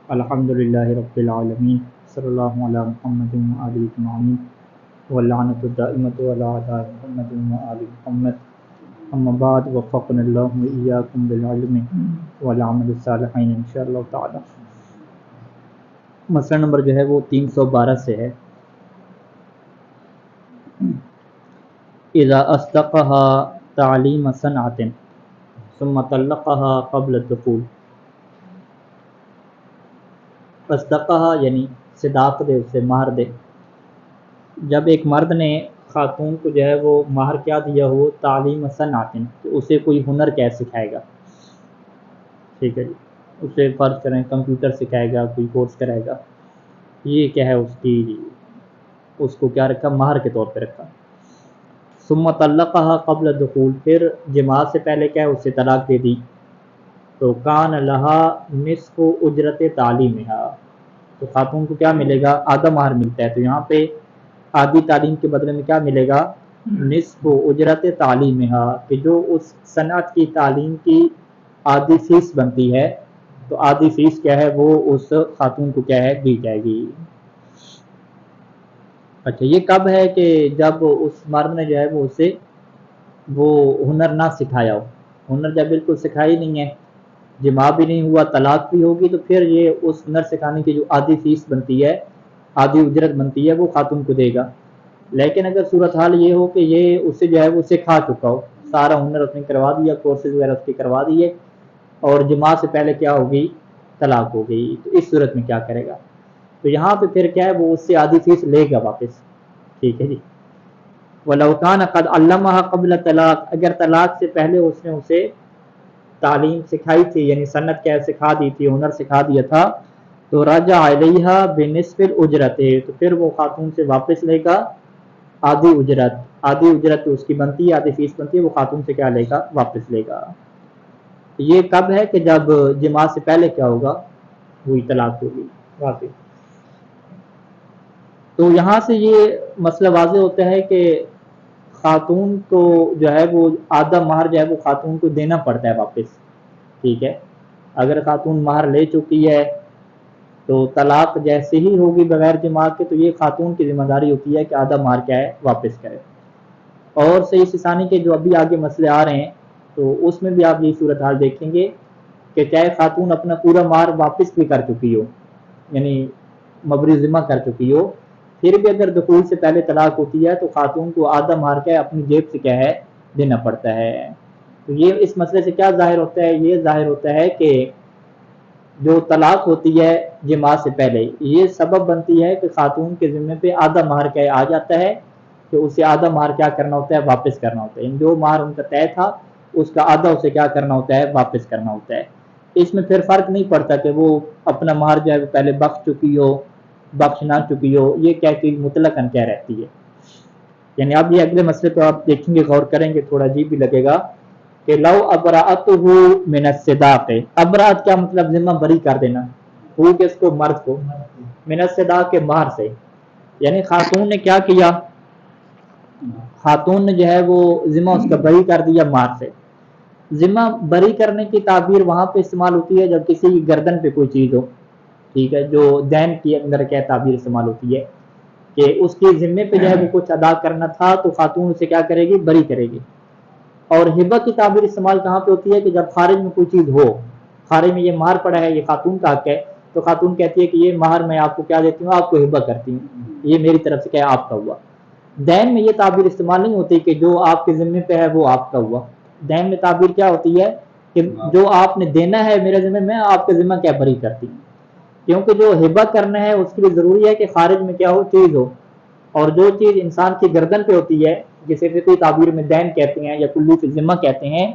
الحمدللہ رب العالمین صلی اللہ علی محمد و آلہ اجمعین واللعنۃ الدائمۃ علی اعداء محمد و آل محمد اما بعد وفقنا اللہ وإیاکم بالعلم والعمل الصالحین انشاءاللہ تعالی۔ مسئلہ نمبر جو ہے وہ 312 سے ہے۔ اذا اصدقها تعلیم صنعۃ ثم طلقها قبل الدخول۔ اصدقہا یعنی صداق دے، اسے مہر دے۔ جب ایک مرد نے خاتون کو جو ہے وہ مہر کیا دیا ہو تعلیم صنعت، تو اسے کوئی ہنر کیسے سکھائے گا، ٹھیک ہے جی، اسے فرض کریں کمپیوٹر سکھائے گا، کوئی کورس کرائے گا، یہ کیا ہے اس کو کیا رکھا، مہر کے طور پہ رکھا۔ ثم طلقها قبل الدخول، پھر جماع سے پہلے کیا ہے اسے طلاق دے دی، تو کان لہا نصف اجرت تعلیمہا، تو خاتون کو کیا ملے گا، آدھا مہر ملتا ہے۔ تو یہاں پہ آدھی تعلیم کے بدلے میں کیا ملے گا، نصف اجرت تعلیمہا، کہ جو اس صنعت کی تعلیم کی آدھی فیس بنتی ہے، تو آدھی فیس کیا ہے وہ اس خاتون کو کیا ہے دی جائے گی۔ اچھا، یہ کب ہے کہ جب اس مرد نے جو ہے وہ اسے وہ ہنر نہ سکھایا ہو۔ ہنر جب بالکل سکھائی نہیں ہے، جماع بھی نہیں ہوا، طلاق بھی ہوگی، تو پھر یہ اس ہنر سکھانے کی جو آدھی فیس بنتی ہے، آدھی اجرت بنتی ہے، وہ خاتون کو دے گا۔ لیکن اگر صورتحال یہ ہو کہ یہ اسے جو ہے وہ سکھا چکا ہو، سارا ہنر اس نے کروا دیا، کورسز وغیرہ اس کے کروا دیے، اور جماع سے پہلے کیا ہوگی، طلاق ہو گئی، تو اس صورت میں کیا کرے گا، تو یہاں پہ پھر کیا ہے وہ اس سے آدھی فیس لے گا واپس، ٹھیک ہے جی۔ وَلَوْ كَانَ قَدْ عَلَّمَهَا قَبْلَ طلاق، اگر طلاق سے پہلے اس نے اسے تعلیم سکھائی تھی، یعنی سنت کیا سکھا دی تھی، ہنر سکھا دیا تھا، تو رجع علیہا بنصف الاجرت، تو پھر وہ خاتون سے واپس لے گا آدھی اجرت۔ آدھی اجرت اس کی بنتی ہے، آدھی فیس بنتی ہے، وہ خاتون سے کیا لے گا، واپس لے گا۔ یہ کب ہے کہ جب جماع سے پہلے کیا ہوگا، وہی طلاق ہوگی واقعی۔ تو یہاں سے یہ مسئلہ واضح ہوتا ہے کہ خاتون کو جو ہے وہ آدھا مہر جو ہے وہ خاتون کو دینا پڑتا ہے واپس، ٹھیک ہے۔ اگر خاتون مہر لے چکی ہے تو طلاق جیسے ہی ہوگی بغیر جماع کے، تو یہ خاتون کی ذمہ داری ہوتی ہے کہ آدھا مہر کیا ہے واپس کرے۔ اور صحیح ثانی کے جو ابھی آگے مسئلے آ رہے ہیں، تو اس میں بھی آپ یہ صورتحال دیکھیں گے کہ چاہے خاتون اپنا پورا مہر واپس بھی کر چکی ہو، یعنی مبری ذمہ کر چکی ہو، پھر بھی اگر دخول سے پہلے طلاق ہوتی ہے تو خاتون کو آدھا مہر کیا ہے اپنی جیب سے کیا ہے دینا پڑتا ہے۔ تو یہ اس مسئلے سے کیا ظاہر ہوتا ہے، یہ ظاہر ہوتا ہے کہ جو طلاق ہوتی ہے جماع سے پہلے، یہ سبب بنتی ہے کہ خاتون کے ذمہ پہ آدھا مہر کیا آ جاتا ہے، کہ اسے آدھا مہر کیا کرنا ہوتا ہے، واپس کرنا ہوتا ہے۔ جو مہر ان کا طے تھا اس کا آدھا اسے کیا کرنا ہوتا ہے، واپس کرنا ہوتا ہے۔ اس میں پھر فرق نہیں پڑتا کہ وہ اپنا مہر جو ہے وہ پہلے بخش چکی ہو، بخش نہ چکی ہو، یہ کیا چیز مطلقاً کیا رہتی ہے۔ یعنی اب یہ اگلے مسئلے پہ آپ دیکھیں گے، غور کریں گے، تھوڑا عجیب بھی لگے گا کہ لو ابرأتہ من الصداق، ابرات کیا مطلب، ذمہ بری کر دینا، ہو کہ اس کو مرد کو، من الصداق کے مہر سے، یعنی خاتون نے کیا کیا، خاتون نے جو ہے وہ ذمہ اس کا بری کر دیا مہر سے۔ ذمہ بری کرنے کی تعبیر وہاں پہ استعمال ہوتی ہے جب کسی کی گردن پہ کوئی چیز ہو، ٹھیک ہے، جو دین کے اندر کیا تعبیر استعمال ہوتی ہے کہ اس کی ذمے پہ جو ہے وہ کچھ ادا کرنا تھا، تو خاتون اسے کیا کرے گی، بری کرے گی۔ اور ہبہ کی تعبیر استعمال کہاں پہ ہوتی ہے کہ جب خارج میں کوئی چیز ہو، خارج میں یہ مہر پڑا ہے، یہ خاتون کا حق ہے، تو خاتون کہتی ہے کہ یہ مہر میں آپ کو کیا دیتی ہوں، آپ کو ہبہ کرتی ہوں، یہ میری طرف سے کیا آپ کا ہوا۔ دین میں یہ تعبیر استعمال نہیں ہوتی کہ جو آپ کے ذمے پہ ہے وہ آپ کا ہوا۔ دین میں تعبیر کیا ہوتی ہے کہ جو آپ نے دینا ہے میرے ذمے میں، آپ کے ذمہ کیا بری کرتی ہوں، کیونکہ جو ہبہ کرنا ہے اس کے لیے ضروری ہے کہ خارج میں کیا ہو، چیز ہو، اور جو چیز انسان کی گردن پہ ہوتی ہے، جسے فقہی تعبیر میں دین کہتے ہیں یا کلی فی ذمہ کہتے ہیں،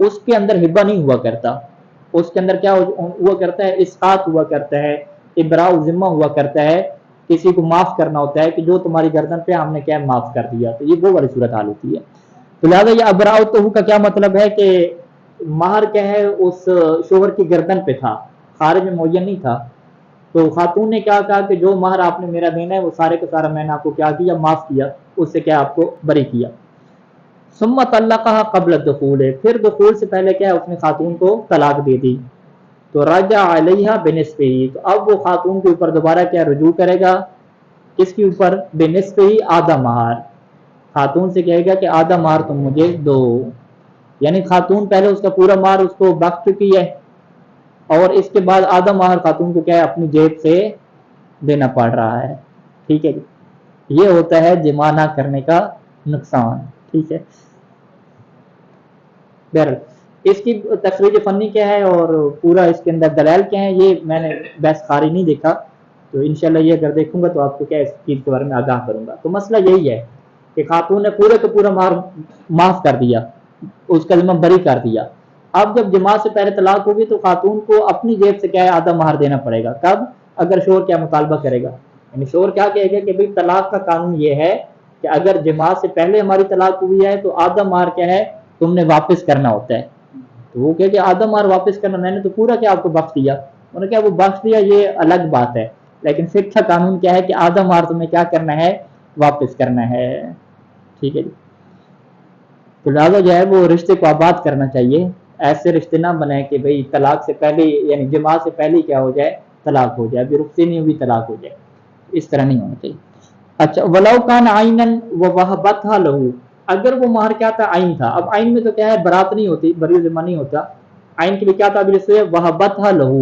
اس کے اندر ہبہ نہیں ہوا کرتا، اس کے اندر کیا ہوا کرتا ہے، اسقاط ہوا کرتا ہے، ابراء ذمہ ہوا کرتا ہے، کسی کو معاف کرنا ہوتا ہے کہ جو تمہاری گردن پہ ہم نے کیا معاف کر دیا، تو یہ وہ والی صورتحال ہوتی ہے۔ تو لہٰذا یہ ابراء کا کیا مطلب ہے کہ مہر کیا ہے اس شوہر کی گردن پہ تھا، خارج میں معین نہیں تھا، تو خاتون نے کیا کہا کہ جو مہر آپ نے میرا دینا ہے وہ سارے کا سارا میں نے آپ کو کیا کیا، معاف کیا، اس سے کیا آپ کو بری کیا۔ ثم طلقها قبل الدخول، پھر دخول سے پہلے کیا اس نے خاتون کو طلاق دے دی۔ تو راجع علیہ بنصف ہی، تو اب وہ خاتون کے اوپر دوبارہ کیا رجوع کرے گا؟ کس کے اوپر؟ بنصف ہی، آدھا مہر. خاتون سے کہے گا کہ آدھا مہر تم مجھے دو. یعنی خاتون پہلے اس کا پورا مہر اس کو بخش چکی ہے، اور اس کے بعد آدھا مہر خاتون کو کیا ہے اپنی جیب سے دینا پڑ رہا ہے. ٹھیک ہے جی، یہ ہوتا ہے جمع نہ کرنے کا نقصان. ٹھیک ہے، بہرحال اس کی تخریج فنی کیا ہے اور پورا اس کے اندر دلائل کیا ہیں، یہ میں نے بحث خاری نہیں دیکھا، تو انشاءاللہ یہ اگر دیکھوں گا تو آپ کو کیا اس چیز کے بارے میں آگاہ کروں گا. تو مسئلہ یہی ہے کہ خاتون نے پورے کا پورا مہر معاف کر دیا، اس کا ذمہ بری کر دیا. اب جب جماع سے پہلے طلاق ہوگی تو خاتون کو اپنی جیب سے کیا ہے آدھا مہر دینا پڑے گا. کب؟ اگر شوہر کیا مطالبہ کرے گا، یعنی شوہر کیا کہے گا کہ بھئی طلاق کا قانون یہ ہے کہ اگر جماع سے پہلے ہماری طلاق ہوئی ہے تو آدھا مہر کیا ہے تم نے واپس کرنا ہوتا ہے. تو وہ کہے کہ آدھا مہر واپس کرنا، میں نے تو پورا کیا آپ کو بخش دیا. انہوں نے کیا وہ بخش دیا یہ الگ بات ہے، لیکن فقہ کا قانون کیا ہے کہ آدھا مہر تمہیں کیا کرنا ہے؟ واپس کرنا ہے. ٹھیک ہے جی، تو لہٰذا جو ہے وہ رشتے کو آباد کرنا چاہیے. ایسے رشتے نہ بنائے کہ بھئی طلاق سے پہلے یعنی جماع سے پہلے کیا ہو جائے طلاق ہو جائے، ابھی رخصتی نہیں ہوئی طلاق ہو جائے، اس طرح نہیں ہونا چاہیے. اچھا، ولو کان عینا ووهبتها له، اگر وہ مہر کیا تھا عین تھا. اب عین میں تو کیا ہے برات نہیں ہوتی، بری ذمہ نہیں ہوتا. عین کے لیے کیا تعبیر سے وهبتها له،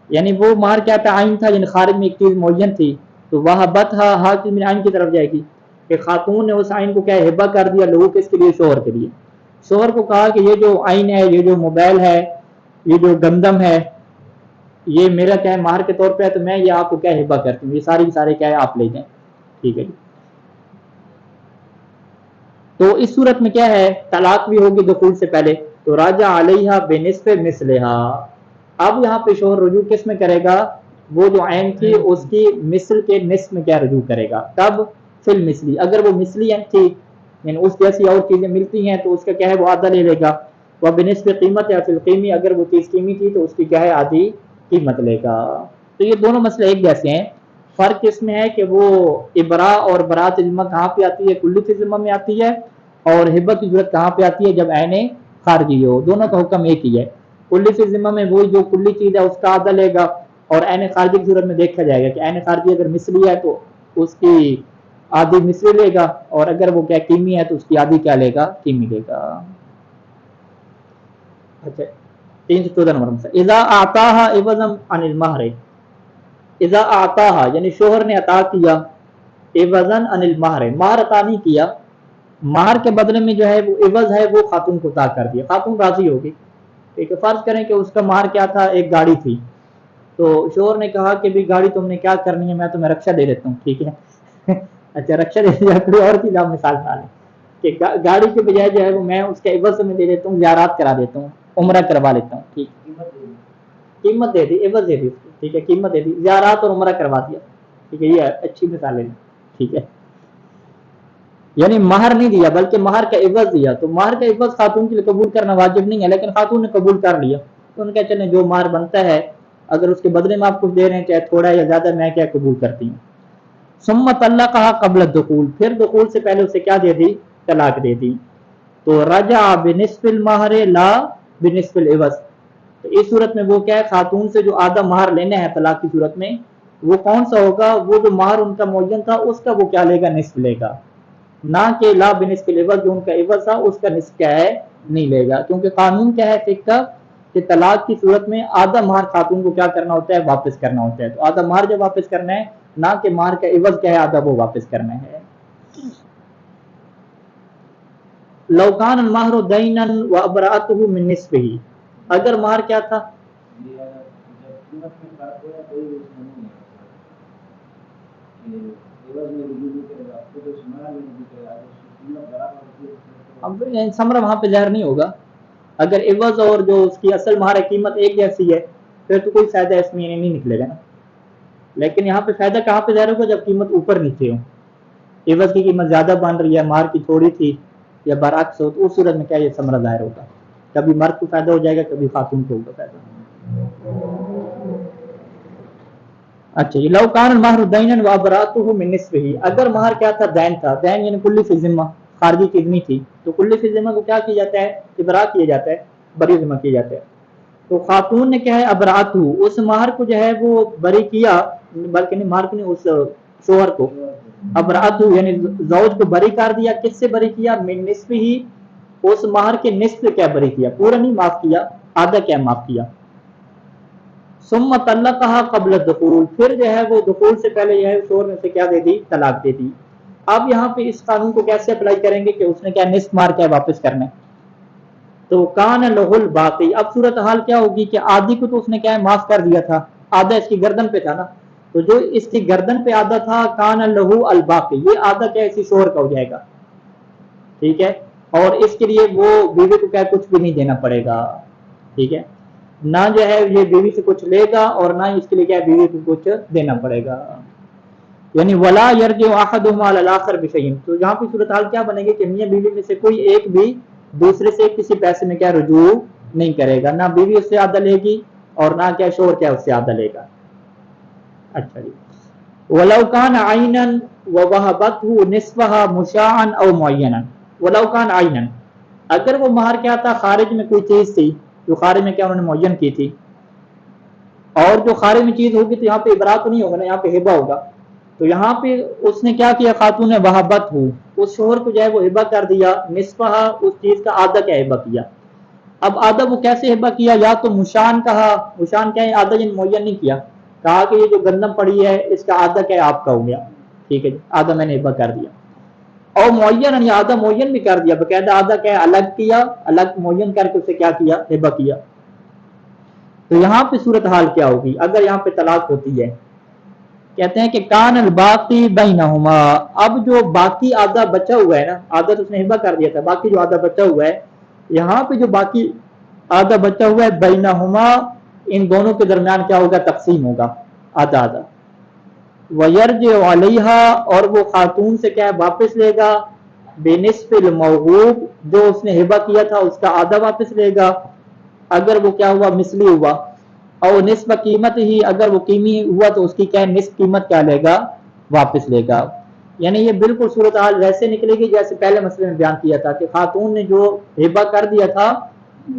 یعنی وہ مہر کیا تھا عین تھا، یعنی خارج میں ایک چیز معین تھی، تو وهبتها ہا کی من عین کی طرف جائے گی کہ خاتون نے اس عین کو کیا ہبہ کر دیا لہو کس کے لیے؟ شوہر کے لیے. شوہر کو کہا کہ یہ جو عین ہے، یہ جو موبائل ہے، یہ جو گندم ہے، یہ میرا کیا ہے مہر کے طور پہ ہے، تو میں یہ آپ کو کیا ہبہ کرتی ہوں، یہ سارے کیا ہے آپ لے جائیں. ٹھیک ہے جی، تو اس صورت میں کیا ہے طلاق بھی ہوگی دخول سے پہلے، تو راجع علیہ بنصف مثلہا. اب یہاں پہ شوہر رجوع کس میں کرے گا؟ وہ جو عین تھی اس کی مثل کے نصف میں کیا رجوع کرے گا. کب؟ فی المثلی، اگر وہ مثلی عین تھی یعنی اس جیسی اور چیزیں ملتی ہیں تو اس کا کیا ہے وہ آدھا لے لے گا. وہ بنصف قیمت یا فی القیمی، اگر وہ چیز قیمی تھی تو اس کی کیا ہے آدھی قیمت لے گا. تو یہ دونوں مسئلے ایک جیسے ہیں، فرق اس میں ہے کہ وہ ابراء اور برات ذمہ کہاں پہ آتی ہے؟ کلی فی ذمہ میں آتی ہے، اور ہبت کی ضرورت کہاں پہ آتی ہے؟ جب عین خارجی ہو. دونوں کا حکم ایک ہی ہے. کلی فی ذمہ میں وہی جو کلی چیز ہے اس کا آدھا لے گا، اور عین خارجی کی صورت میں دیکھا جائے گا کہ عین خارجی اگر مثلی ہے تو اس کی آدھی مثلی لے گا، اور اگر وہ کیا قیمی ہے تو اس کی آدھی کیا لے گا؟ قیمی لے گا. اچھا، 314 نمبر مسئلہ، اذا اعطاها عوضا عن المہر. اذا اعطاها یعنی شوہر نے عطا کیا عوضا عن المہر، مہر عطا نہیں کیا، مہر کے بدلے میں جو ہے وہ عوض ہے وہ خاتون کو عطا کر دیا، خاتون راضی ہوگی. ٹھیک ہے، فرض کریں کہ اس کا مہر کیا تھا؟ ایک گاڑی تھی، تو شوہر نے کہا کہ بھی گاڑی تم نے کیا کرنی ہے، میں تمہیں رکشہ دے دیتا ہوں. ٹھیک ہے اچھا رکشہ دے دیا، کوئی اور چیز آپ مثال ڈالیں کہ گاڑی کے بجائے جو ہے وہ میں اس کے عوض میں دے دیتا ہوں، زیارات کرا دیتا ہوں، عمرہ کروا لیتا ہوں. ٹھیک، قیمت دے دی، عوض دے دی. ٹھیک ہے، قیمت دے دی، زیارات اور عمرہ کروا دیا. ٹھیک ہے، یہ اچھی مثال ہے. ٹھیک ہے، یعنی مہر نہیں دیا بلکہ مہر کا عوض دیا. تو مہر کا عوض خاتون کے لیے قبول کرنا واجب نہیں ہے، لیکن خاتون نے قبول کر لیا، تو ان کا چلیں جو مہر بنتا ہے اگر اس کے بدلے میں آپ کچھ دے رہے ہیں چاہے تھوڑا یا زیادہ، میں کیا قبول کرتی ہوں. ثم طلقها قبل الدخول، پھر دخول سے پہلے اسے کیا دے دی؟ طلاق دے دی. تو رجع بنصف المہر لا بنصف العوض. تو اس صورت میں وہ کیا ہے خاتون سے جو آدھا مہر لینا ہے طلاق کی صورت میں وہ کون سا ہوگا؟ وہ جو مہر ان کا معین تھا اس کا وہ کیا لے گا؟ نصف لے گا، نہ کہ لا بنصف العوض جو ان کا عوض تھا اس کا نصف کیا ہے نہیں لے گا. کیونکہ قانون کیا ہے فقہ کا کہ طلاق کی صورت میں آدھا مہر خاتون کو کیا کرنا ہوتا ہے؟ واپس کرنا ہوتا ہے. تو آدھا مہر جب واپس کرنا ہے، نہ کہ مہر کا عوض کیا ہے آدھا وہ واپس کرنا ہے. لو کان المہر دینا وابراته من نصفه، اگر مہر کیا تھا؟ اب ثمرہ وہاں پہ ظاہر نہیں ہوگا. اگر عوض اور جو اس کی اصل مہر قیمت ایک جیسی ہے پھر تو کوئی فائدہ اس میں نہیں نکلے گا نا. لیکن یہاں پہ فائدہ کہاں پہ ظاہر ہوگا؟ جب قیمت اوپر نیچے ہو، عوض کی قیمت زیادہ بن رہی ہے، مہر کی تھوڑی تھی یا برعکس ہو، تو اس صورت میں کیا یہ ثمرہ ظاہر ہوگا. کبھی مرد کو فائدہ ہو جائے گا، کبھی خاتون کو ہوگا فائدہ. اچھا، یہ لو کان المہر دینا وابراته من نصفه، اگر مہر کیا تھا؟ دین تھا. دین یعنی کلی فی ذمہ، خارجی کی ذمہ تھی. تو کلی فی ذمہ کو کیا کیا جاتا ہے؟ ابراء کیا جاتا ہے، بری ذمہ کیا جاتا ہے. تو خاتون نے کیا ہے ابراتو اس مہر کو جو ہے وہ بری کیا، بلکہ نہیں مہر کو نہیں، اس شوہر کو ابراتو یعنی زوج کو بری کر دیا. کس سے بری کیا؟ من نصف ہی، اس مہر کے نصف کیا بری کیا، پورا نہیں معاف کیا، آدھا کیا معاف کیا. ثم طلقها قبل الدخول، پھر جو ہے وہ دخول سے پہلے جو ہے شوہر نے اسے کیا دے دی؟ طلاق دے دی. اب یہاں پہ اس قانون کو کیسے اپلائی کریں گے کہ اس نے کیا نصف مہر کیا واپس کرنا ہے؟ تو کان لہ الباقی، اب صورتحال کیا ہوگی کہ آدھی کو تو اس نے کیا ہے معاف کر دیا تھا، آدھا اس کی گردن پہ تھا نا، تو جو اس کی گردن پہ آدھا تھا کان لہ الباقی، یہ آدھا کیا اسی شوہر کا ہو جائے گا. ٹھیک ہے، اور اس کے لیے وہ بیوی کو کیا کچھ بھی نہیں دینا پڑے گا. ٹھیک ہے، نہ جو ہے یہ بیوی سے کچھ لے گا اور نہ اس کے لیے کیا بیوی کو کچھ دینا پڑے گا. یعنی ولا یرجع احدهما علی الاخر بشیء، تو یہاں پہ صورتحال کیا بنے گی کہ میاں بیوی میں سے کوئی ایک بھی دوسرے سے کسی پیسے میں کیا رجوع نہیں کرے گا، نہ بیوی اس سے آدھا لے گی اور نہ کیا شوہر کیا اس سے آدھا لے گا. اچھا جی، ولو کان عینا ووهبته نصفها مشاعا او معینا، ولو کان عینا، اگر وہ مہر کیا تھا خارج میں کوئی چیز تھی جو خارج میں کیا انہوں نے معین کی تھی، اور جو خارج میں چیز ہوگی تو یہاں پہ ابرات نہیں ہوگا نا، یہاں پہ ہبہ ہوگا. تو یہاں پہ اس نے کیا کیا، خاتون نے وہابت ہو، اس شوہر کو جو ہے وہ ہبہ کر دیا، نصفہا اس چیز کا آدھا کیا ہبہ کیا. اب آدھا وہ کیسے ہبہ کیا؟ یا تو مشان کہا، مشان کیا ہے آدھا جن معین نہیں کیا، کہا کہ یہ جو گندم پڑی ہے اس کا آدھا کیا آپ کا ہو گیا. ٹھیک ہے جی، آدھا میں نے ہبہ کر دیا. اور معین یعنی آدھا معین بھی کر دیا، باقاعدہ آدھا کیا الگ کیا، الگ معین کر کے اسے کیا کیا، ہبہ کیا. تو یہاں پہ صورتحال کیا ہوگی اگر یہاں پہ طلاق ہوتی ہے؟ کہتے ہیں کہ کان الباقی بینہما، اب جو باقی آدھا بچا ہوا ہے نا، آدھا تو اس نے ہبہ کر دیا تھا، باقی جو آدھا بچا ہوا ہے، یہاں پہ جو باقی آدھا بچا ہوا ہے بینہما، ان دونوں کے درمیان کیا ہوگا؟ تقسیم ہوگا، آدھا آدھا. ویرجع علیہا، اور وہ خاتون سے کیا واپس لے گا، بنصف الموہوب، جو اس نے ہبہ کیا تھا اس کا آدھا واپس لے گا، اگر وہ کیا ہوا؟ مثلی ہوا. اور نصف قیمت ہی، اگر وہ قیمی ہوا تو اس کی کیا نصف قیمت کیا لے گا؟ واپس لے گا. یعنی یہ بالکل صورتحال ویسے نکلے گی جیسے پہلے مسئلے میں بیان کیا تھا کہ خاتون نے جو ہبہ کر دیا تھا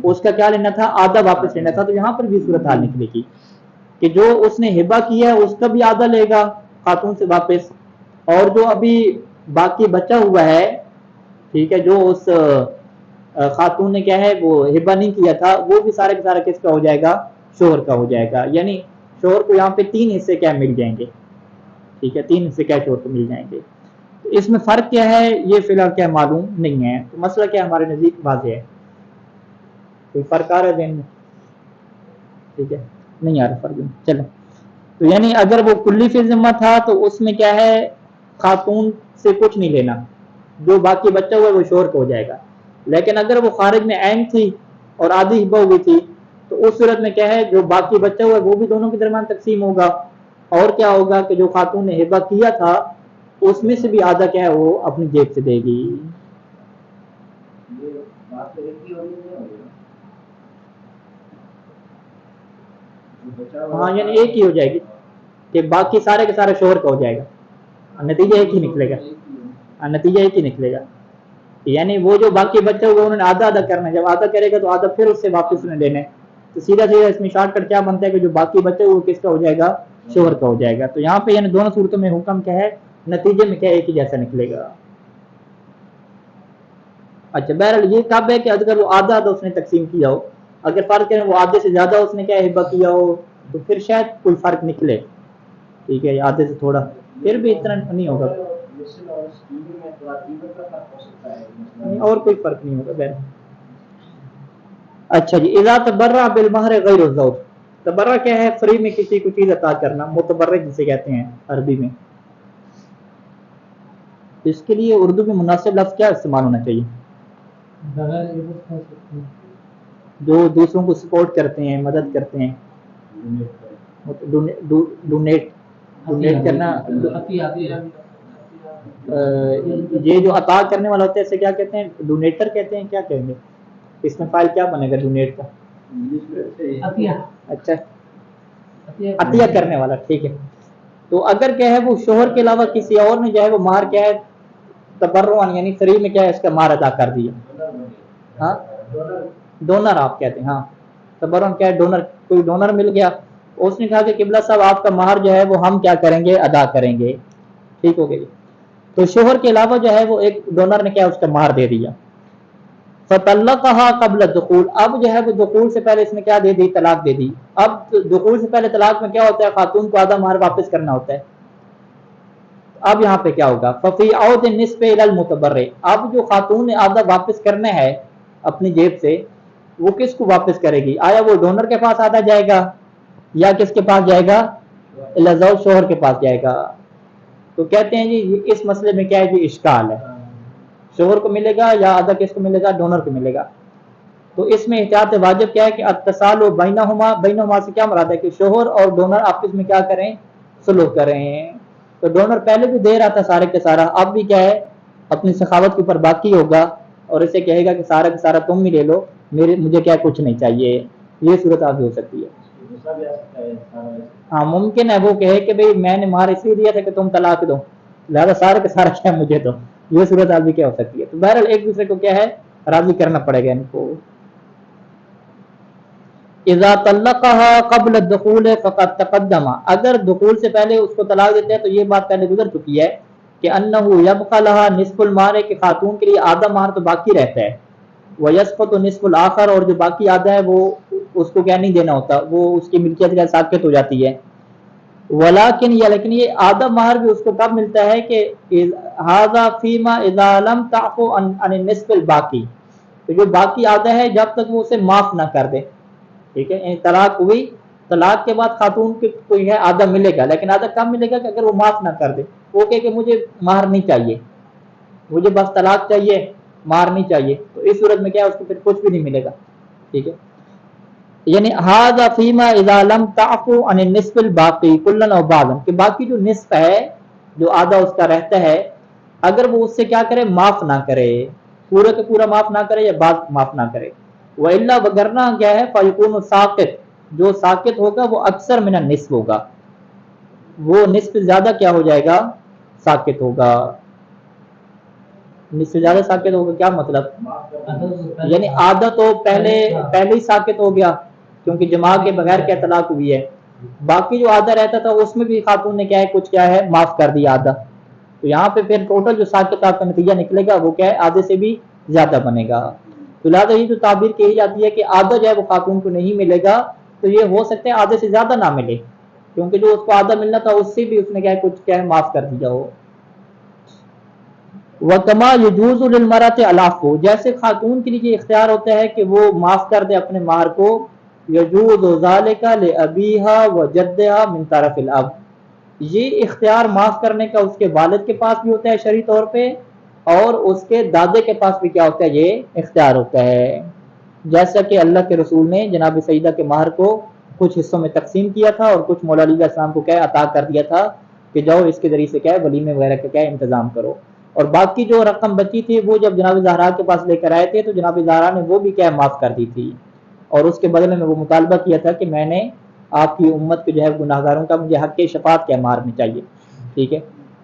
اس کا کیا لینا تھا؟ آدھا واپس لینا تھا. تو یہاں پر بھی صورتحال نکلے گی کہ جو اس نے ہبہ کیا ہے اس کا بھی آدھا لے گا خاتون سے واپس، اور جو ابھی باقی بچا ہوا ہے، ٹھیک ہے، جو اس خاتون نے کیا ہے وہ ہبہ نہیں کیا تھا، وہ بھی سارے کا سارا کس کا ہو جائے گا؟ شوہر کا ہو جائے گا. یعنی شوہر کو یہاں پہ 3 حصے کیا مل جائیں گے. ٹھیک ہے، 3 حصے کیا شوہر کو مل جائیں گے. تو اس میں فرق کیا ہے یہ فی الحال کیا معلوم نہیں ہے. تو مسئلہ کیا ہمارے نزدیک واضح ہے؟ کوئی فرق آ رہا ہے ذہن میں؟ ٹھیک ہے، نہیں آ رہا فرق. چلو، تو یعنی اگر وہ کلی فی ذمہ تھا تو اس میں کیا ہے خاتون سے کچھ نہیں لینا، جو باقی بچہ ہوا ہے وہ شوہر کو ہو جائے گا. لیکن اگر وہ خارج میں عین تھی اور آدھی ہبہ ہوئی تھی تو اس صورت میں کیا ہے جو باقی بچہ ہوا ہے وہ بھی دونوں کے درمیان تقسیم ہوگا، اور کیا ہوگا کہ جو خاتون نے ہبہ کیا تھا اس میں سے بھی آدھا کیا ہے وہ اپنی جیب سے دے گی. ہاں، یعنی ایک ہی ہو جائے گی کہ باقی سارے کے سارے شوہر کا ہو جائے گا، نتیجہ ایک ہی نکلے گا، نتیجہ ایک ہی نکلے گا. یعنی وہ جو باقی بچے ہوئے انہوں نے آدھا آدھا کرنا ہے، جب آدھا کرے گا تو آدھا پھر اس سے واپس انہیں لینا ہے. تو سیدھا سیدھا اس میں شارٹ کٹ کیا بنتا ہے کہ جو باقی بچے وہ کس کا ہو جائے گا؟ شوہر کا ہو جائے گا. تو یہاں پہ یعنی دونوں صورتوں میں حکم کیا ہے؟ نتیجے میں کیا ایک ہی جیسا نکلے گا. اچھا، بہرحال یہ کب ہے کہ اگر وہ آدھا آدھا اس نے تقسیم کیا ہو، اگر فرق کریں وہ آدھے سے زیادہ اس نے کیا ہبہ کیا ہو تو پھر شاید کوئی فرق نکلے. ٹھیک ہے، آدھے سے تھوڑا، پھر بھی اتنا نہیں ہوگا، اور کوئی فرق نہیں ہوگا. بہرحال اچھا جی، اذا تبرع بالمہر غیر الزوج، تبرع کیا ہے؟ فری میں کسی کو چیز عطا کرنا، متبرع جسے کہتے ہیں عربی میں. اس کے لیے اردو میں مناسب لفظ کیا استعمال ہونا چاہیے؟ جو دوسروں کو سپورٹ کرتے ہیں، مدد کرتے ہیں، ڈونیٹ کرنا. یہ جو عطا کرنے والا ہوتا ہے اسے کیا کہتے ہیں؟ ڈونیٹر کہتے ہیں. کیا کہیں گے اس میں فائل کیا بنے گا ڈونیٹ کا؟ اچھا، عطیہ کرنے والا. ٹھیک ہے، تو اگر کیا ہے وہ شوہر کے علاوہ کسی اور نے جو ہے وہ مہر کیا ہے تبرعاً یعنی فری میں کیا ہے اس کا مہر ادا کر دیا. ہاں، ڈونر آپ کہتے ہیں. ہاں، تبرم کیا ہے؟ ڈونر، کوئی ڈونر مل گیا، اس نے کہا کہ قبلہ صاحب آپ کا مہر جو ہے وہ ہم کیا کریں گے؟ ادا کریں گے، ٹھیک ہو گئی۔ تو شوہر کے علاوہ جو ہے وہ ایک ڈونر نے کیا اس کا مہر دے دیا، فطلقها قبل الدخول، اب جو ہے وہ دخول سے پہلے اس نے کیا دے دی؟ طلاق دے دی۔ اب دخول سے پہلے طلاق میں کیا ہوتا ہے؟ خاتون کو آدھا مہر واپس کرنا ہوتا ہے۔ اب یہاں پہ کیا ہوگا؟ ففی عود النصف الی المتبرع، اب جو خاتون نے آدھا واپس کرنا ہے اپنی جیب سے، وہ کس کو واپس کرے گی؟ آیا وہ ڈونر کے پاس آدھا جائے گا یا کس کے پاس جائے گا؟ الی الزوج، شوہر کے پاس جائے گا۔ تو کہتے ہیں جی اس مسئلے میں کیا ہے جی؟ اشکال ہے، شوہر کو ملے گا یا آدھا کس کو ملے گا؟ ڈونر کو ملے گا۔ تو اس میں احتیاط واجب کیا ہے کہ اتصال و بینہما، بینہما سے کیا مراد ہے کہ شوہر اور ڈونر آپس میں کیا کریں؟ سلوک کریں۔ تو ڈونر پہلے بھی دے رہا تھا سارے کے سارا، اب بھی کیا ہے؟ اپنی سخاوت کے اوپر باقی ہوگا اور اسے کہے گا کہ سارا کا سارا تم بھی لے لو، مجھے کیا کچھ نہیں چاہیے۔ یہ صورت آپ ہو سکتی ہے۔ ہاں ممکن ہے وہ کہے کہ بھئی میں نے مہر اس لیے دیا تھا کہ تم طلاق دو، لہٰذا سارا کا سارا کیا مجھے دو، یہ صورت آپ بھی کیا ہو سکتی ہے۔ تو بہرحال ایک دوسرے کو کیا ہے؟ راضی کرنا پڑے گا ان کو۔ اذا طلقها قبل الدخول فقد تقدم، اگر دخول سے پہلے اس کو طلاق دیتے ہیں تو یہ بات پہلے گزر چکی ہے کہ انہ یبقى لها نصف المہر، کہ خاتون کے لیے آدھا مہر تو باقی رہتا ہے، ویسقط نصف الاخر، اور جو باقی آدھا ہے وہ اس کو کیا نہیں دینا ہوتا، وہ اس کی ملکیت کے ساقط ہو جاتی ہے۔ ولیکن لیکن یہ آدھا مہر بھی اس کو کب ملتا ہے کہ ھذا فیما اذا لم تعفو عن النصف الباقی، تو جو باقی آدھا ہے جب تک وہ اسے معاف نہ کر دے، ٹھیک ہے؟ یعنی طلاق ہوئی، طلاق کے بعد خاتون کو کوئی ہے آدھا ملے گا، لیکن آدھا کب ملے گا کہ اگر وہ معاف نہ کر دے، وہ کہے کہ مجھے مہر نہیں چاہیے، مجھے بس طلاق چاہیے، مہر نہیں چاہیے، تو اس صورت میں کیا اس کو پھر کچھ بھی نہیں ملے گا، ٹھیک ہے؟ یعنی ھذا فیما اذا لم تعفو عن النصف الباقی کلا او بعضا، کہ باقی جو نصف ہے، جو آدھا اس کا رہتا ہے، اگر وہ اس سے کیا کرے؟ معاف نہ کرے، پورا کے پورا معاف نہ کرے یا بعض معاف نہ کرے۔ وَإِلَّا، وگرنہ کیا ہے؟ فَيَكُونُ ساقط، جو ساقط ہوگا وہ اکثر من النصف ہوگا، وہ نصف زیادہ کیا ہو جائے گا؟ ساقط ہوگا۔ نصف زیادہ ساقط ہوگا کیا مطلب؟ یعنی آدھا تو پہلے ہی ساقط ہو گیا کیونکہ جماع کے بغیر کیا طلاق ہوئی ہے، باقی جو آدھا رہتا تھا اس میں بھی خاتون نے کیا ہے؟ کچھ کیا ہے؟ معاف کر دیا آدھا، تو یہاں پہ پھر ٹوٹل جو ساقط آپ کا نتیجہ نکلے گا وہ کیا ہے؟ آدھے سے بھی زیادہ بنے گا۔ تو لہٰذا یہ جو تعبیر کہی جاتی ہے کہ آدھا جو ہے وہ خاتون کو نہیں ملے گا، تو یہ ہو سکتا ہے آدھے سے زیادہ نہ ملے، کیونکہ جو اس کو آدھا ملنا تھا اس سے بھی اس نے کیا ہے؟ کچھ کیا ہے؟ معاف کر دیا ہو۔ وَكَمَا يَجُوزُ لِلْمَرْأَةِ الْعَفْوُ، جیسے خاتون کے لیے اختیار ہوتا ہے کہ وہ معاف کر دے اپنے مہر کو، يَجُوزُ ذَلِكَ لِأَبِيهَا وَجَدِّهَا مِنْ طَرَفِ الْأَبْ، یہ اختیار معاف کرنے کا اس کے والد کے پاس بھی ہوتا ہے شرعی طور پہ، اور اس کے دادے کے پاس بھی کیا ہوتا ہے؟ یہ اختیار ہوتا ہے، جیسا کہ اللہ کے رسول نے جناب سیدہ کے مہر کو کچھ حصوں میں تقسیم کیا تھا اور کچھ مولا علی علیہ السلام کو کیا عطا کر دیا تھا کہ جاؤ اس کے ذریعے سے کیا ہے؟ ولیمے وغیرہ کا کیا ہے؟ انتظام کرو، اور باقی جو رقم بچی تھی وہ جب جناب زہرا کے پاس لے کر آئے تھے تو جناب زہرا نے وہ بھی کیا ہے؟ معاف کر دی تھی، اور اس کے بدلے میں وہ مطالبہ کیا تھا کہ میں نے آپ کی امت کے جو ہے گناہگاروں کا مجھے حق شفاعت کیا مہر میں چاہیے، ٹھیک ہے؟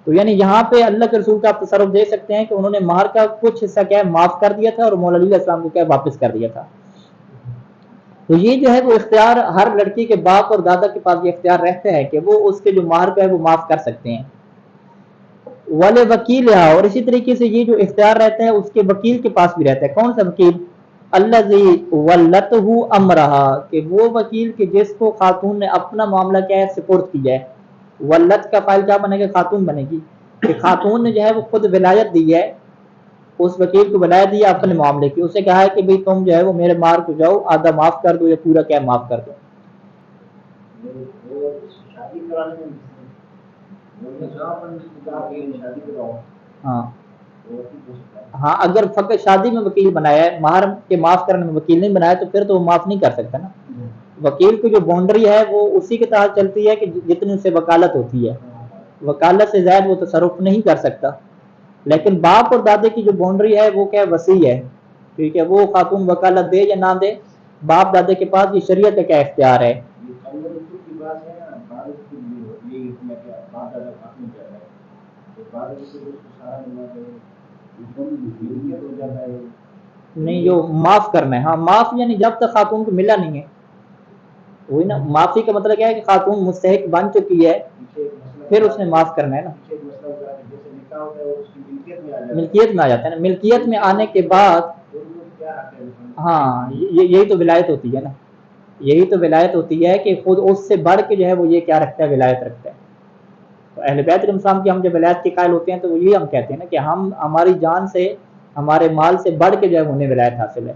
تو یعنی یہاں پہ اللہ کے رسول کا آپ تصرف دے سکتے ہیں کہ انہوں نے مہر کا کچھ حصہ کیا ہے؟ معاف کر دیا تھا اور مولا علی علیہ السلام کو کیا ہے؟ واپس کر دیا تھا۔ تو یہ جو ہے وہ اختیار ہر لڑکی کے باپ اور دادا کے پاس یہ اختیار رہتا ہے کہ وہ اس کے جو مہر کا ہے وہ معاف کر سکتے ہیں۔ والے وکیل، اور اسی طریقے سے یہ جو اختیار رہتا ہے اس کے وکیل کے پاس بھی رہتا ہے۔ کون سا وکیل؟ الذی ولتہ امرہا، کہ وہ وکیل کہ جس کو خاتون نے اپنا معاملہ کیا ہے؟ سپرد کیا ہے۔ ولت کا فائل کیا بنے گا؟ خاتون بنے گی، کہ خاتون نے جو ہے وہ خود ولایت دی ہے، اس وکیل کو ولایت دیا اپنے معاملے کی، اسے کہا ہے کہ بھئی تم جو ہے وہ میرے مہر کو جاؤ آدھا معاف کر دو یا پورا کیا معاف کر دو۔ ہاں ہاں، اگر فقط شادی میں وکیل بنایا ہے، مہر کے معاف کرنے میں وکیل نہیں بنایا تو پھر تو وہ معاف نہیں کر سکتا نا۔ وکیل کی جو باؤنڈری ہے وہ اسی کے تحت چلتی ہے کہ جتنی اس سے وکالت ہوتی ہے، وکالت سے زائد وہ تصرف نہیں کر سکتا۔ لیکن باپ اور دادے کی جو باؤنڈری ہے وہ کیا وسیع ہے، ٹھیک ہے؟ وہ خاتون وکالت دے یا نہ دے، باپ دادے کے پاس یہ شریعت کا کیا اختیار ہے۔ نہیں، جو معاف کرنا ہے، ہاں معاف یعنی جب تک خاتون کو ملا نہیں ہے، وہی نا، معافی کا مطلب کیا ہے کہ خاتون مستحق بن چکی ہے پھر اس نے معاف کرنا ہے نا، ملکیت میں آ جاتا ہے نا، ملکیت میں آنے کے بعد ہاں یہی تو ولایت ہوتی ہے نا، یہی تو ولایت ہوتی ہے کہ خود اس سے بڑھ کے جو ہے وہ یہ کیا رکھتا ہے، ولایت رکھتا ہے۔ تو اہل بیت علیہ السلام کی ہم جب ولایت کے قائل ہوتے ہیں تو یہ ہم کہتے ہیں نا کہ ہم ہماری جان سے ہمارے مال سے بڑھ کے جو ہے انہیں ولایت حاصل ہے،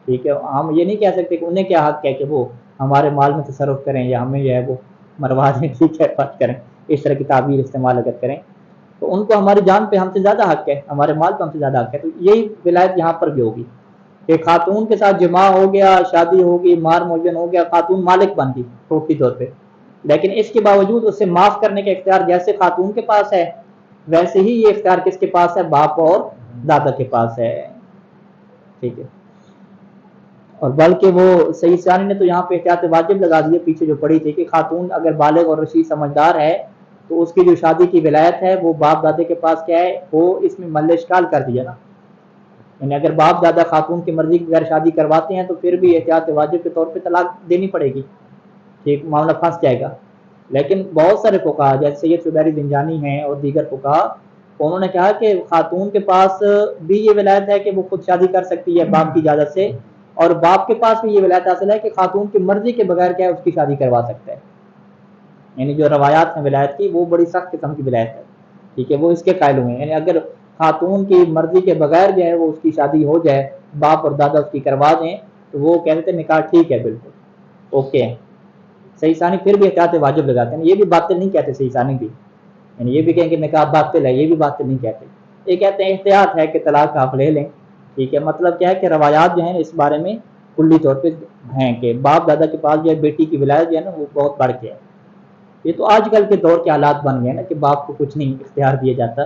ٹھیک ہے۔ ہم یہ نہیں کہہ سکتے کہ انہیں کیا حق ہے کہ وہ ہمارے مال میں تصرف کریں یا ہمیں جو ہے وہ مروا دیں، ٹھیک ہے، بات کریں، اس طرح کی تعبیر استعمال اگر کریں تو ان کو ہماری جان پہ ہم سے زیادہ حق ہے، ہمارے مال پہ ہم سے زیادہ حق ہے۔ تو یہی ولایت یہاں پر بھی ہوگی کہ خاتون کے ساتھ جماع ہو گیا، شادی ہوگی، مہر معین ہو گیا، خاتون مالک بن گئی حقوقی طور پہ، لیکن اس کے باوجود اسے معاف کرنے کا اختیار جیسے خاتون کے پاس ہے ویسے ہی یہ اختیار کس کے پاس ہے، باپ اور دادا کے پاس ہے، ٹھیک ہے۔ اور بلکہ وہ سید ثانی نے تو یہاں پہ احتیاط واجب لگا دی ہے پیچھے جو پڑھی تھی کہ خاتون اگر بالغ اور رشید سمجھدار ہے تو اس کی جو شادی کی ولایت ہے وہ باپ دادے کے پاس کیا ہے، وہ اس میں محل اشکال کر دیا نا، یعنی اگر باپ دادا خاتون کی مرضی کے بغیر شادی کرواتے ہیں تو پھر بھی احتیاط واجب کے طور پہ طلاق دینی پڑے گی، ٹھیک، معاملہ پھنس جائے گا۔ لیکن بہت سارے فقہا جیسے سید زبیر زنجانی ہیں اور دیگر فقہا، انہوں نے کہا کہ خاتون کے پاس بھی یہ ولایت ہے کہ وہ خود شادی کر سکتی ہے باپ کی اجازت سے، اور باپ کے پاس بھی یہ ولایت حاصل ہے کہ خاتون کی مرضی کے بغیر کیا ہے اس کی شادی کروا سکتا ہے۔ یعنی جو روایات ہیں ولایت کی وہ بڑی سخت قسم کی ولایت ہے، ٹھیک ہے، وہ اس کے قائل ہوئے ہیں، یعنی اگر خاتون کی مرضی کے بغیر جو ہے وہ اس کی شادی ہو جائے، باپ اور دادا اس کی کروا دیں تو وہ کہتے ہیں نکاح ٹھیک ہے، بالکل اوکے ہے۔ صحیح ثانی پھر بھی احتیاط واجب لگاتے ہیں، یہ بھی باطل نہیں کہتے صحیح ثانی بھی، یعنی یہ بھی کہیں کہ نکاح باطل ہے، یہ بھی باطل نہیں کہتے، یہ کہتے ہیں احتیاط ہے کہ طلاق آپ لے لیں، ٹھیک ہے۔ مطلب کیا ہے کہ روایات جو ہیں اس بارے میں کلی طور پہ ہیں کہ باپ دادا کے پاس جو ہے بیٹی کی ولایت جو ہے نا وہ بہت بڑھ کے ہے۔ یہ تو آج کل کے دور کے حالات بن گئے نا کہ باپ کو کچھ نہیں اختیار دیا جاتا،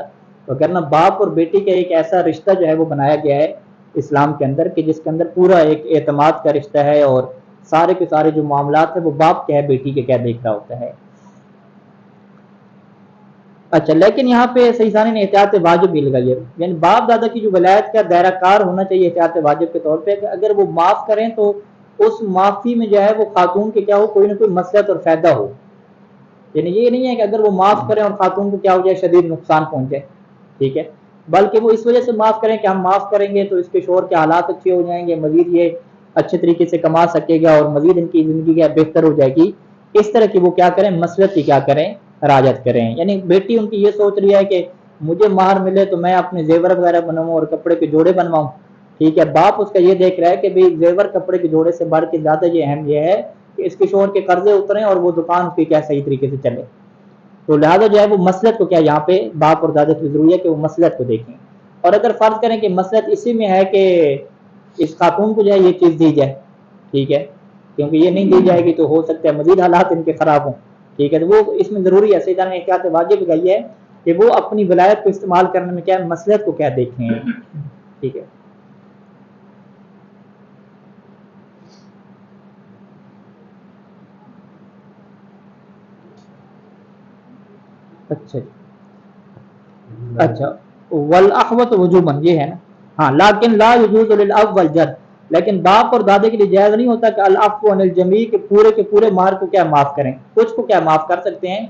تو کرنا باپ اور بیٹی کا ایک ایسا رشتہ جو ہے وہ بنایا گیا ہے اسلام کے اندر کہ جس کے اندر پورا ایک اعتماد کا رشتہ ہے، اور سارے کے سارے جو معاملات ہیں وہ باپ کیا ہے بیٹی کے کیا دیکھ رہا ہوتا ہے۔ اچھا، لیکن یہاں پہ صحیح ثانی نے احتیاط واجب بھی لگائی ہے، یعنی باپ دادا کی جو ولایت کا دائرہ کار ہونا چاہیے احتیاط واجب کے طور پہ کہ اگر وہ معاف کریں تو اس معافی میں جو ہے وہ خاتون کے کیا ہو، کوئی نہ کوئی مصلحت اور فائدہ ہو، یعنی یہ نہیں ہے کہ اگر وہ معاف کریں اور خاتون کو کیا ہو جائے، شدید نقصان پہنچ جائے، ٹھیک ہے، بلکہ وہ اس وجہ سے معاف کریں کہ ہم معاف کریں گے تو اس کے شوہر کے حالات اچھے ہو جائیں گے، مزید یہ اچھے طریقے سے کما سکے گا اور مزید ان کی زندگی کیا بہتر ہو جائے گی، اس طرح کی وہ کیا کریں، مصلحت کی کیا کریں، راجت کریں۔ یعنی بیٹی ان کی یہ سوچ رہی ہے کہ مجھے مہر ملے تو میں اپنے زیور وغیرہ بنواؤں اور کپڑے کے جوڑے بنواؤں، ٹھیک ہے، باپ اس کا یہ دیکھ رہا ہے کہ بھئی زیور کپڑے کے جوڑے سے بڑھ کے زیادہ یہ اہم یہ ہے کہ اس کے شوہر کے قرضے اتریں اور وہ دکان کی کیا صحیح طریقے سے چلے، تو لہٰذا جو ہے وہ مصلحت کو کیا یہاں پہ باپ اور دادا کی ضروری ہے کہ وہ مصلحت کو دیکھیں، اور اگر فرض کریں کہ مصلحت اسی میں ہے کہ اس خاتون کو جو ہے یہ چیز دی جائے، ٹھیک ہے، کیونکہ یہ نہیں دی جائے گی تو ہو سکتا ہے مزید حالات ان کے خراب ہوں، ٹھیک ہے، تو وہ اس میں ضروری ہے، سیدھا نے احتیاط واجب لگائی ہے کہ وہ اپنی ولایت کو استعمال کرنے میں کیا مصلحت کو کیا دیکھیں، ٹھیک ہے۔ اچھا اچھا، والاخوۃ وجوباً یہ ہے نا، ہاں، لیکن لا یجوز للاب والجد، لیکن باپ اور دادے کے لیے جائز نہیں ہوتا کہ العفو عن الجمیع کے پورے مہر کو کیا معاف کریں، کچھ کو کیا معاف کر سکتے ہیں،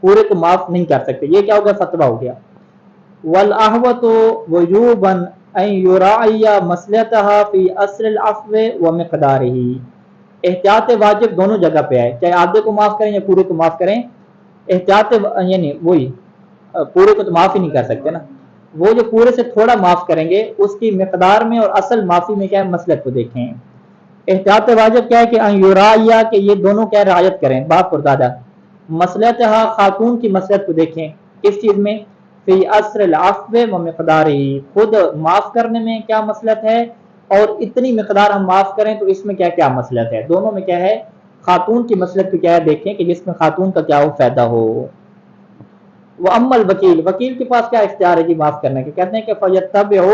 پورے کو معاف نہیں کر سکتے، یہ کیا ہو گیا، فتویٰ ہو گیا۔ والاحوۃ وجوباً ان یراعی مصلحتها فی اصل العفو ومقدارہ، احتیاط واجب دونوں جگہ پہ ہے، چاہے آدھے کو معاف کریں یا پورے کو معاف کریں، احتیاط یعنی وہی پورے کو تو معاف ہی نہیں کر سکتے نا، وہ جو پورے سے تھوڑا معاف کریں گے اس کی مقدار میں اور اصل معافی میں کیا ہے، مصلحت کو دیکھیں۔ احتیاط واجب کیا ہے کہ ان یراعی کہ یہ دونوں کیا رعایت کریں، باپ اور دادا، مصلحتها خاتون کی مصلحت کو دیکھیں، کس چیز میں، فی اصل العفو و مقدارہ، خود معاف کرنے میں کیا مصلحت ہے اور اتنی مقدار ہم معاف کریں تو اس میں کیا کیا مصلحت ہے، دونوں میں کیا ہے، خاتون کی مصلحت کو کیا ہے دیکھیں کہ جس میں خاتون کا کیا ہو، فائدہ ہو۔ وہ اما الوکیل، وکیل کے پاس کیا اختیار ہے جی معاف کرنے کے، کہتے ہیں کہ فیتبع،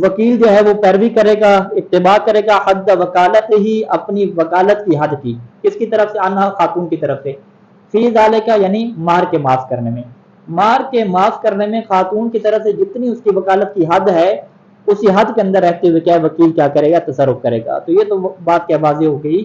وکیل جو ہے وہ پیروی کرے گا، اتباع کرے گا، حد وکالت ہی، اپنی وکالت کی حد کی، کس کی طرف سے، انہا خاتون کی طرف سے، فی ذالک یعنی مہر کے معاف کرنے میں، مہر کے معاف کرنے میں خاتون کی طرف سے جتنی اس کی وکالت کی حد ہے اسی حد کے اندر رہتے ہوئے کیا وکیل کیا کرے گا، تصرف کرے گا۔ تو یہ تو بات کیا واضح ہو گئی،